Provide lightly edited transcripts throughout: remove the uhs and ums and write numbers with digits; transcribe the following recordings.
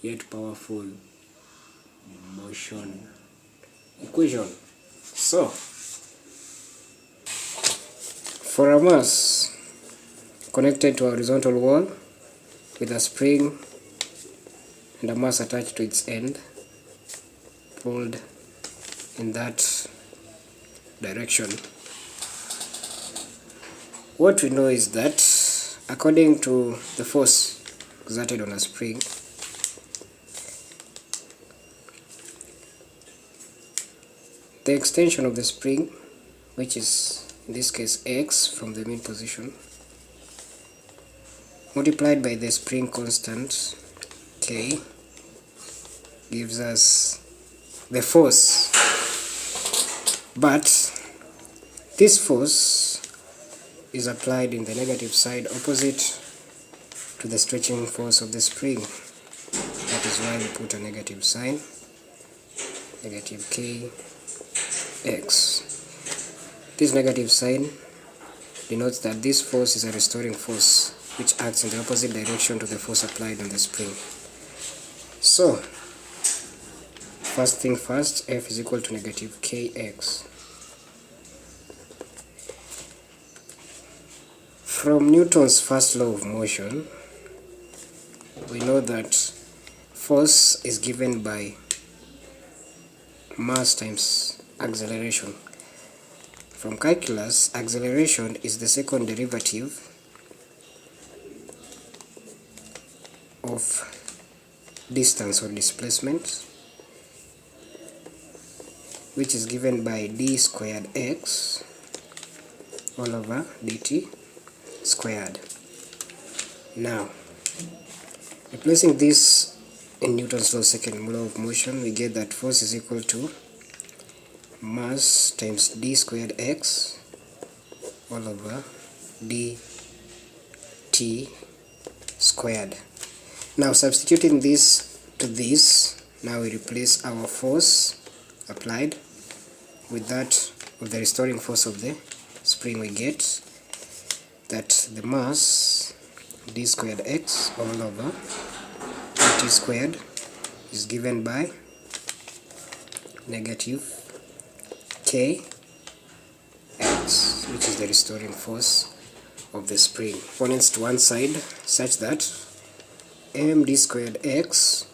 yet powerful motion equation. So for a mass connected to a horizontal wall with a spring and a mass attached to its end, pulled in that direction, what we know is that according to the force exerted on a spring, the extension of the spring, which is in this case x from the mean position, multiplied by the spring constant k, gives us the force. But this force is applied in the negative side opposite to the stretching force of the spring. That is why we put a negative sign, negative k x. This negative sign denotes that this force is a restoring force which acts in the opposite direction to the force applied on the spring. So first thing first, F is equal to negative kx. From Newton's first law of motion, we know that force is given by mass times acceleration. From calculus, acceleration is the second derivative of distance or displacement, which is given by d squared x all over dt squared. Now, replacing this in Newton's second law of motion, we get that force is equal to mass times d squared x all over dt squared. Now substituting this to this, now we replace our force applied with that of the restoring force of the spring. We get that the mass d squared x all over dt squared is given by negative k x, which is the restoring force of the spring. Components to one side such that m d squared x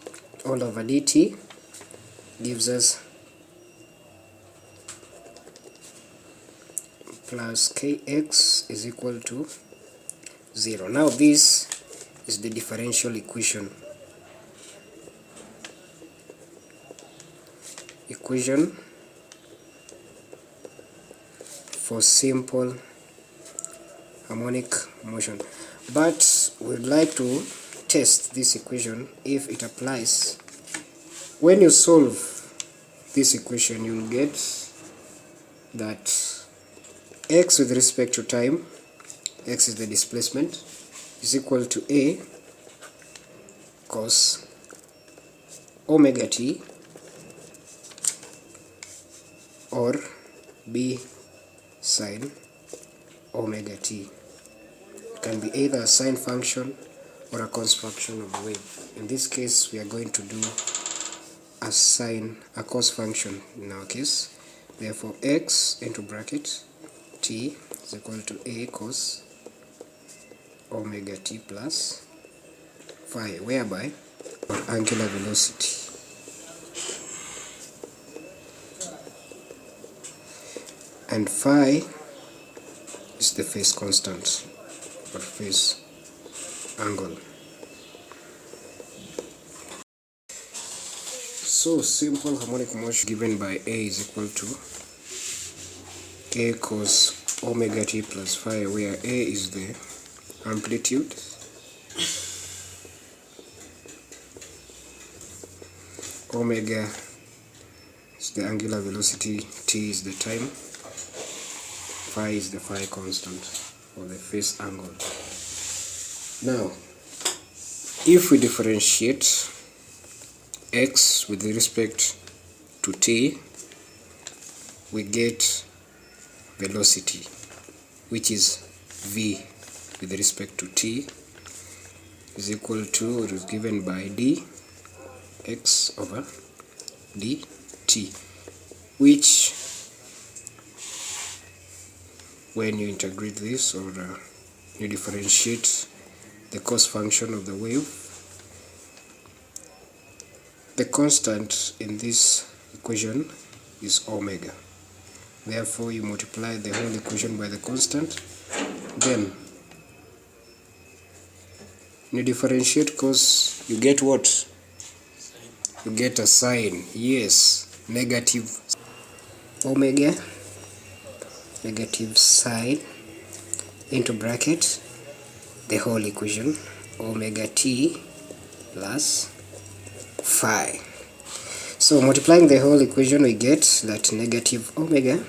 all over dt gives us plus kx is equal to 0. Now this is the differential equation. For simple harmonic motion. But we'd like to test this equation if it applies. When you solve this equation, you'll get that x with respect to time, x is the displacement, is equal to a cos omega t or b sine omega t. It can be either a sine function or a cos function of the wave. In this case, we are going to do a cos function in our case. Therefore, x into bracket t is equal to a cos omega t plus phi, whereby our angular velocity and phi is the phase constant or phase angle. So simple harmonic motion given by A is equal to A cos omega t plus phi, where A is the amplitude, omega is the angular velocity, t is the time, phi is the phi constant or the phase angle. Now, if we differentiate x with respect to t, we get velocity, which is v with respect to t is equal to, it is given by d x over dt, which when you integrate this or you differentiate the cos function of the wave, the constant in this equation is omega. Therefore, you multiply the whole equation by the constant, then when you differentiate cos, you get what? You get a sign. Yes, negative omega, negative sign, into bracket the whole equation, omega t plus phi. So multiplying the whole equation, we get that negative omega,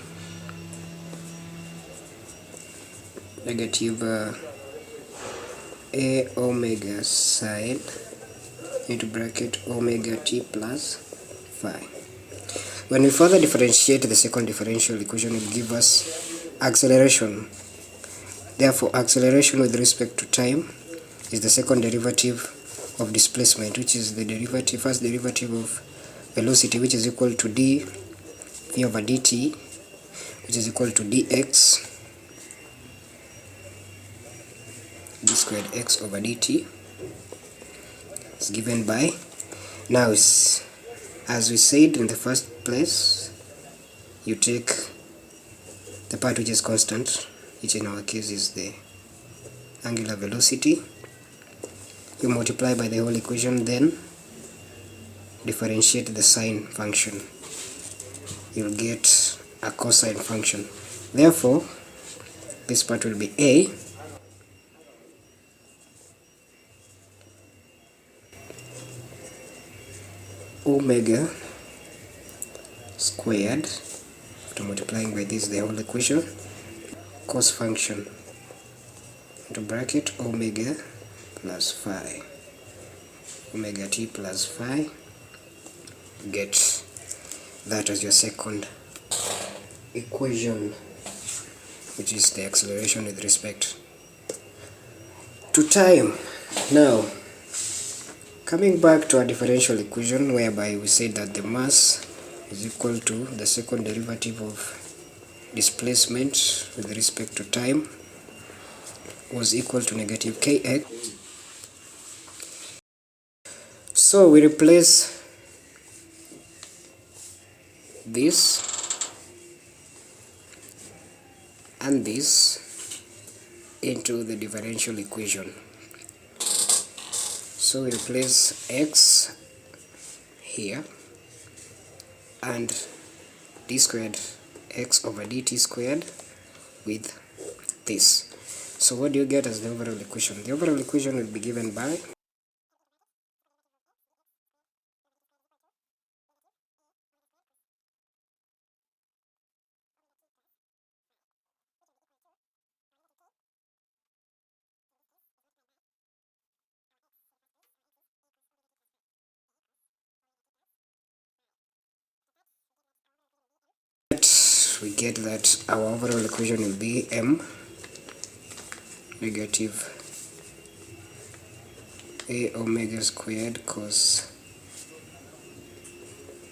negative a omega sine into bracket omega t plus phi. When we further differentiate the second differential equation, it will give us acceleration. Therefore, acceleration with respect to time is the second derivative of displacement, which is the first derivative of velocity, which is equal to d v over dt, which is equal to dx d squared x over dt. It's given by, now as we said in the first place, you take the part which is constant, which in our case is the angular velocity, you multiply by the whole equation, then differentiate the sine function, you'll get a cosine function. Therefore, this part will be a omega squared, after multiplying by this the whole equation, cos function into bracket omega plus phi, omega t plus phi. Get that as your second equation, which is the acceleration with respect to time. Now, coming back to our differential equation, whereby we said that the mass is equal to the second derivative of displacement with respect to time was equal to negative kx. So we replace this and this into the differential equation. So we replace x here and d squared x over dt squared with this. So what do you get as the overall equation? The overall equation will be given by we get that our overall equation will be m negative a omega squared cos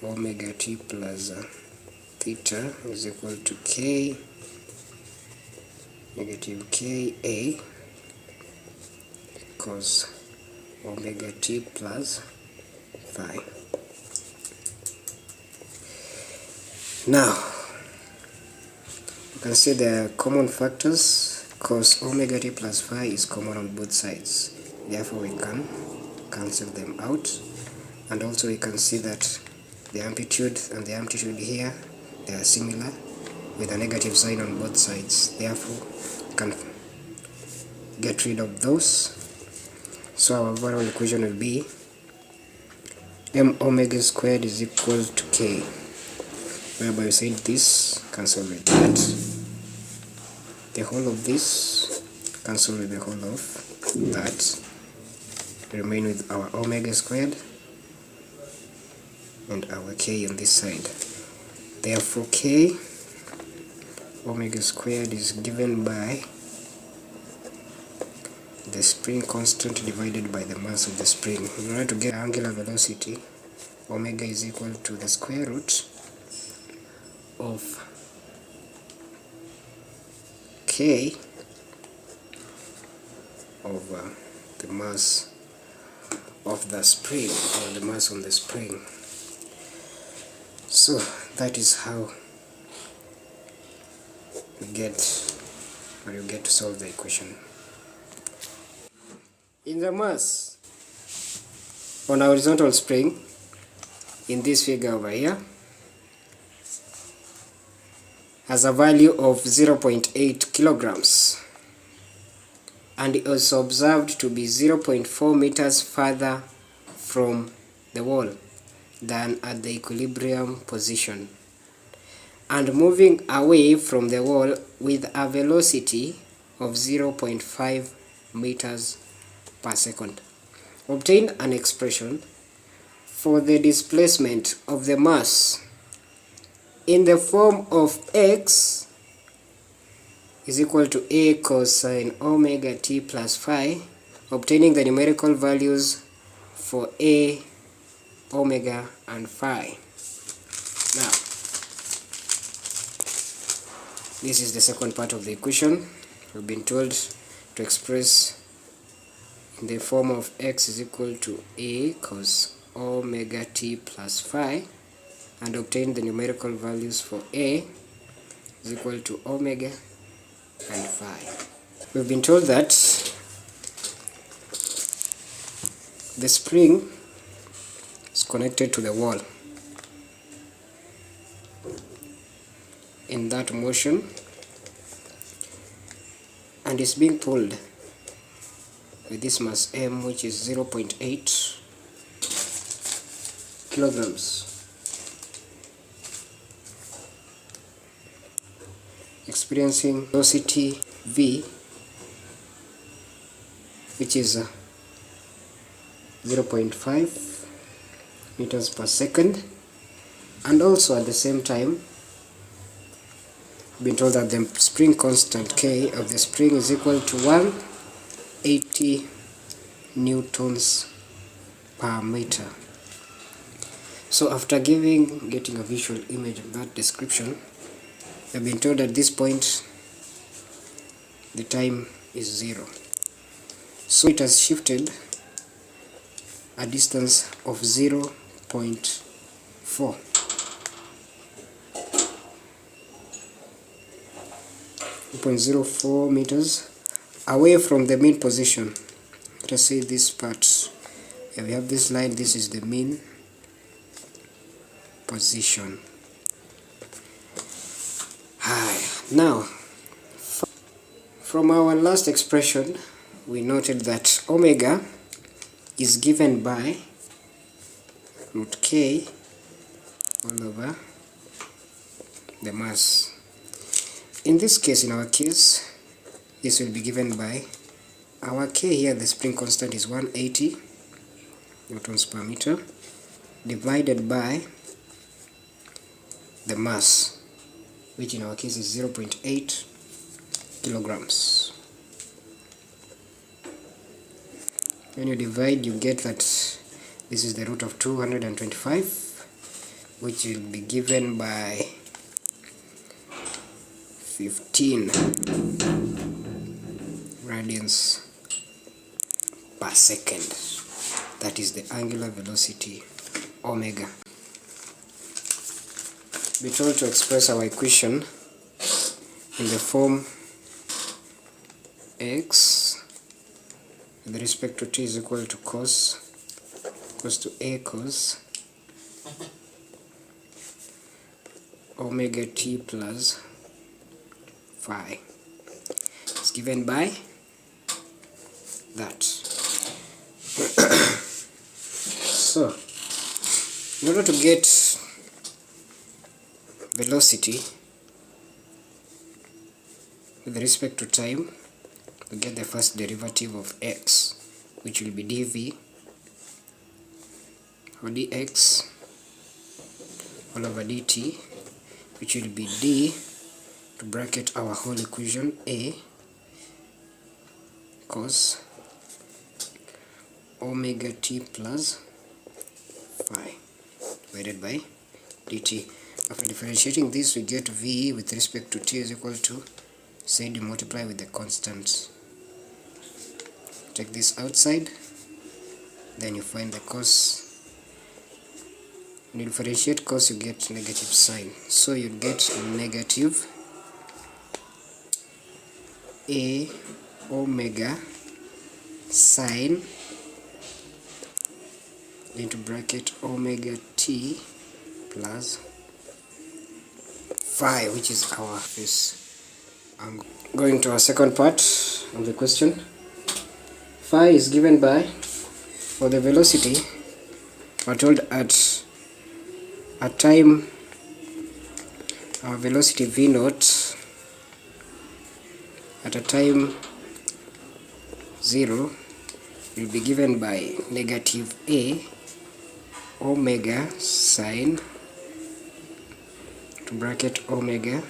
omega t plus theta is equal to k negative k a cos omega t plus phi. Now you can see the common factors. Cos omega t plus phi is common on both sides, therefore we can cancel them out. And also we can see that the amplitude and the amplitude here, they are similar with a negative sign on both sides, therefore we can get rid of those. So our overall equation will be m omega squared is equal to k, whereby we said this cancel with that, the whole of this cancel with the whole of that, remain with our omega squared and our k on this side. Therefore k omega squared is given by the spring constant divided by the mass of the spring. In order to get angular velocity, omega is equal to the square root of k over the mass of the spring, or the mass on the spring. So that is how you get to solve the equation. In the mass on a horizontal spring, in this figure over here, has a value of 0.8 kilograms, and it was observed to be 0.4 meters further from the wall than at the equilibrium position, and moving away from the wall with a velocity of 0.5 meters per second. Obtain an expression for the displacement of the mass in the form of x is equal to a cosine omega t plus phi, obtaining the numerical values for a, omega, and phi. Now, this is the second part of the equation. We've been told to express in the form of x is equal to a cos omega t plus phi, and obtain the numerical values for a is equal to omega and phi. We've been told that the spring is connected to the wall in that motion and is being pulled with this mass m, which is 0.8 kilograms, experiencing velocity v, which is 0.5 meters per second, and also at the same time been told that the spring constant K of the spring is equal to 180 newtons per meter. So after getting a visual image of that description, we've been told at this point the time is 0. So it has shifted a distance of 0.4. 0.04 meters away from the mean position. Let us say this part. If we have this line, this is the mean position. Now, from our last expression, we noted that omega is given by root k all over the mass. In this case, in our case, this will be given by our k here, the spring constant is 180 newtons per meter, divided by the mass, which in our case is 0.8 kilograms. When you divide, you get that this is the root of 225, which will be given by 15 radians per second. That is the angular velocity omega. We're told to express our equation in the form x with respect to t is equal to cos to a cos omega t plus phi. It's given by that. So, in order to get velocity with respect to time, we get the first derivative of x, which will be dv or dx all over dt, which will be d to bracket our whole equation a cos omega t plus phi. divided by dt. After differentiating this, we get v with respect to t is equal to z multiplied with the constant. Take this outside, then you find the cos. When you differentiate cos, you get negative sign, so you get negative a omega sine into bracket omega t plus phi, which is our phase angle. Going to our second part of the question. Phi is given by, for the velocity, we're told at a time our velocity v naught at a time 0 will be given by negative a omega sine to bracket omega,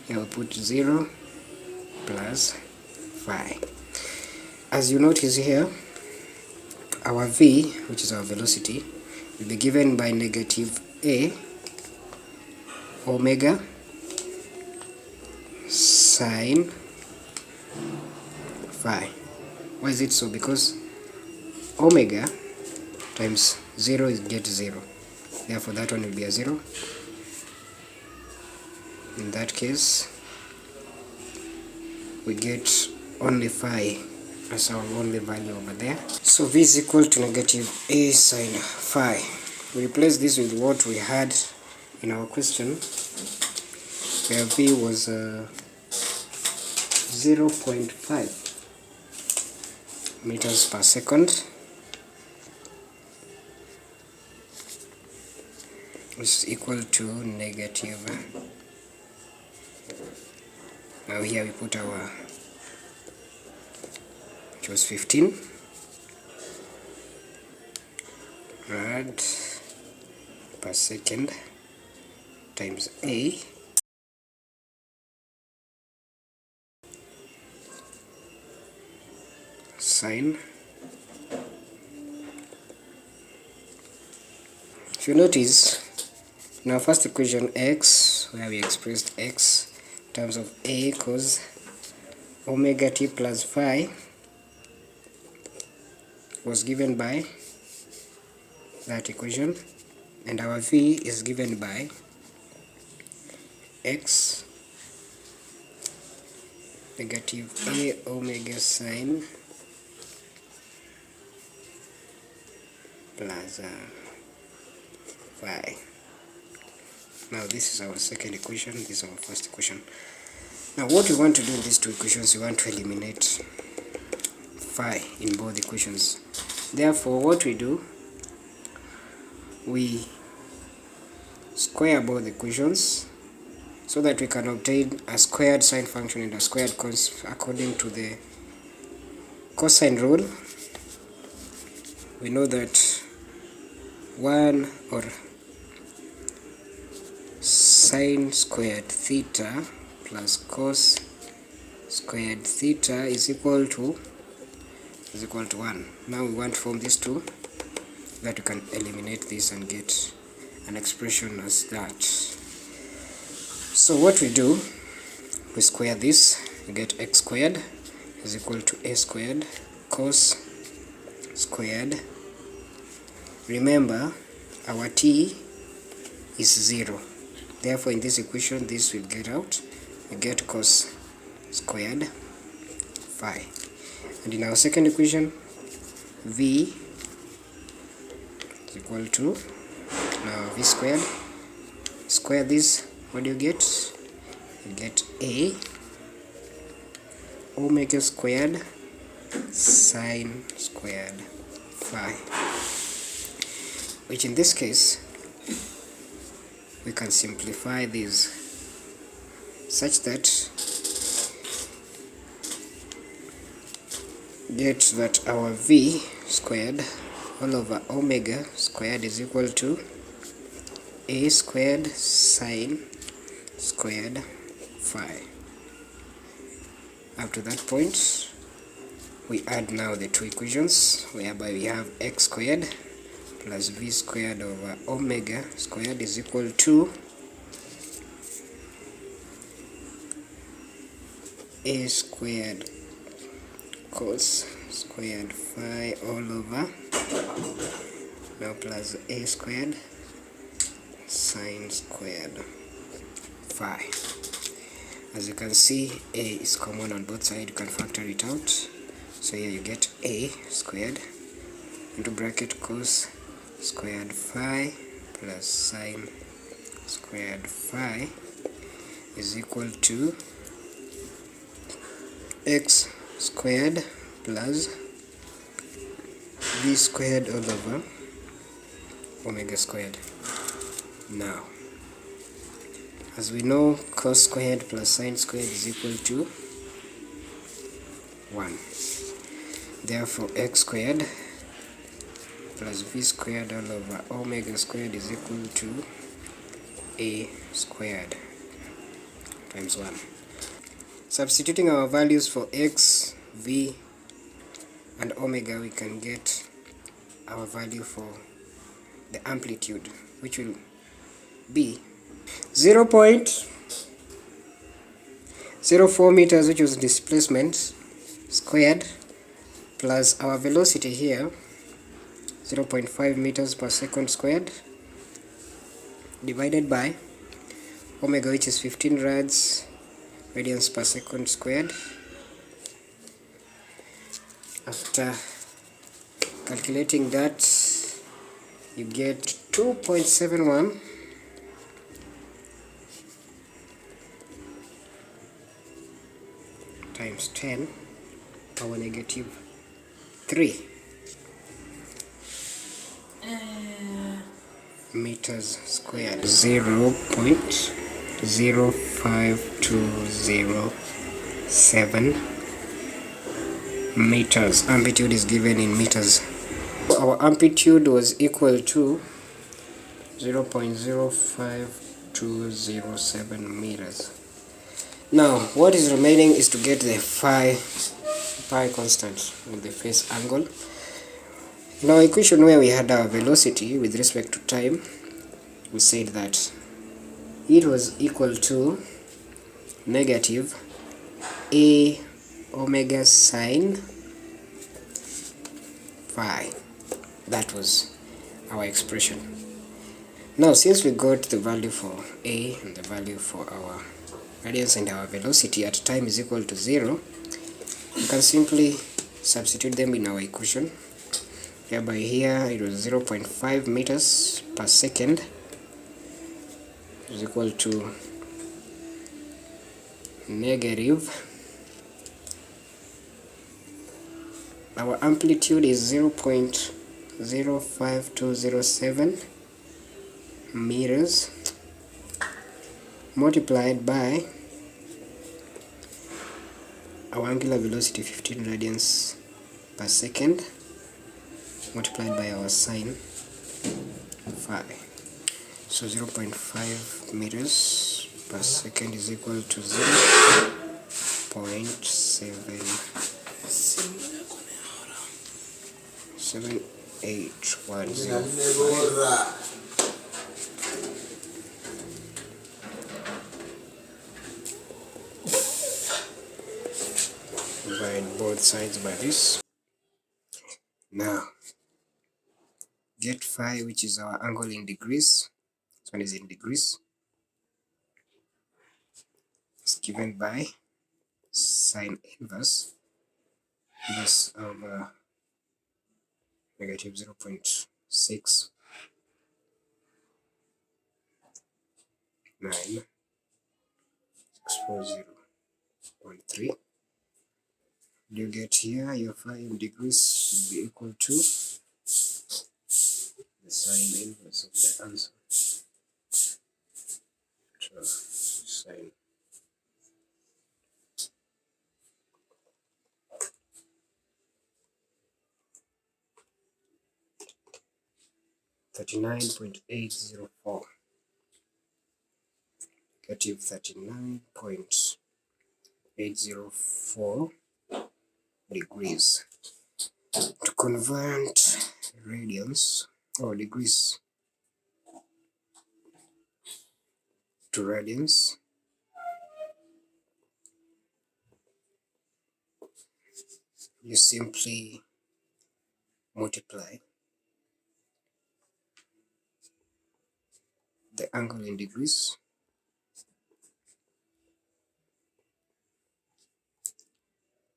here we'll put 0 plus phi. As you notice here, our v, which is our velocity, will be given by negative a omega sine phi. Why is it so? Because omega times 0 is get 0, therefore that one will be a 0. In that case, we get only phi as our only value over there. So v is equal to negative a sine phi. We replace this with what we had in our question, where v was 0.5 meters per second, which is equal to negative. Now here we put our, which was 15 rad per second times a sine. If you notice, in our first equation x, where we expressed x in terms of a cos omega t plus phi, was given by that equation, and our v is given by x negative a omega sine plus phi. Now this is our second equation, this is our first equation. Now what we want to do in these two equations, we want to eliminate phi in both equations. Therefore what we do, we square both equations so that we can obtain a squared sine function and a squared cos according to the cosine rule. We know that 1 or sine squared theta plus cos squared theta is equal to 1. Now we want to form these two, that we can eliminate this and get an expression as that. So what we do, we square this, we get x squared is equal to a squared cos squared. Remember, our t is 0, therefore in this equation this will get out, we get cos squared phi. And in our second equation, v is equal to, now v squared, square this, what do you get? You get a omega squared sine squared phi, which in this case we can simplify these such that get that our v squared all over omega squared is equal to a squared sine squared phi. Up to that point, we add now the two equations, whereby we have x squared plus v squared over omega squared is equal to a squared cos squared phi all over now plus a squared sine squared phi. As you can see, a is common on both sides, you can factor it out. So here you get a squared into bracket cos squared phi plus sine squared phi is equal to x squared plus v squared all over omega squared. Now, as we know, cos squared plus sine squared is equal to 1. Therefore, x squared plus v squared all over omega squared is equal to a squared times 1. Substituting our values for x, v, and omega, we can get our value for the amplitude, which will be 0.04 meters, which was displacement squared, plus our velocity here 0.5 meters per second squared, divided by omega, which is 15 radians per second squared. After calculating that, you get 2.71 times 10 power negative 3 meters squared. 0.05207 meters. Amplitude is given in meters. Our amplitude was equal to 0.05207 meters. Now, what is remaining is to get the phi constant with the phase angle. In our equation where we had our velocity with respect to time, we said that it was equal to negative a omega sine phi. That was our expression. Now, since we got the value for a and the value for our radians and our velocity at time is equal to 0, you can simply substitute them in our equation. Hereby here it was 0.5 meters per second is equal to negative, our amplitude is 0.05207 meters multiplied by our angular velocity 15 radians per second multiplied by our sine phi. So 0.5 meters per second is equal to 0.78105. Divide both sides by this. Now, get phi, which is our angle in degrees. This one is in degrees. It's given by sine inverse of negative 0.69640.3. You get here your phi in degrees should be equal to the sine inverse of the answer. So sine 39.804, negative 39.804 degrees. To convert radians, or degrees to radians, you simply multiply the angle in degrees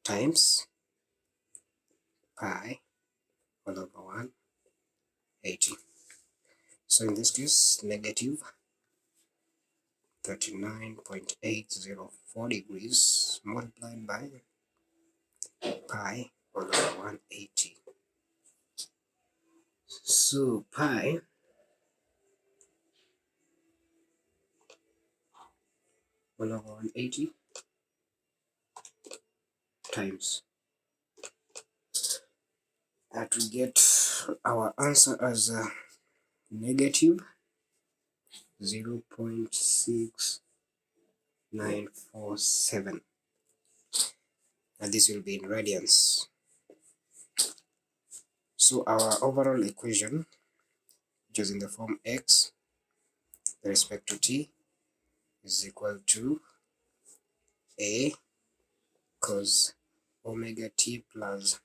times pi all over 180. So in this case, negative 39.804 degrees multiplied by pi all over 180. So pi all over 180 times, that we get our answer as negative 0.6947, and this will be in radians. So our overall equation, which is in the form x with respect to t, is equal to a cos omega t plus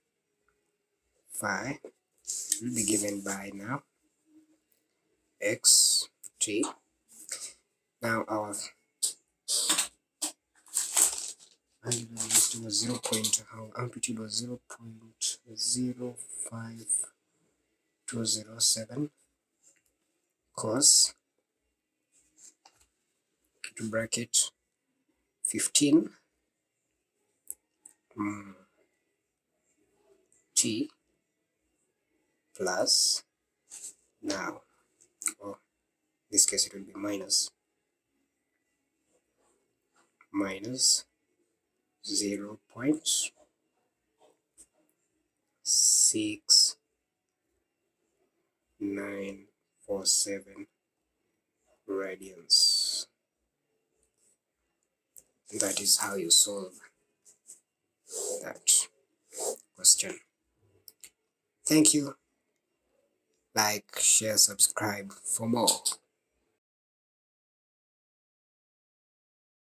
phi, will be given by now x t. Now our our amplitude was 0.05207 cos to bracket 15 t plus, now, or in this case it will be minus 0.6947 radians. That is how you solve that question. Thank you. Like, share, subscribe for more.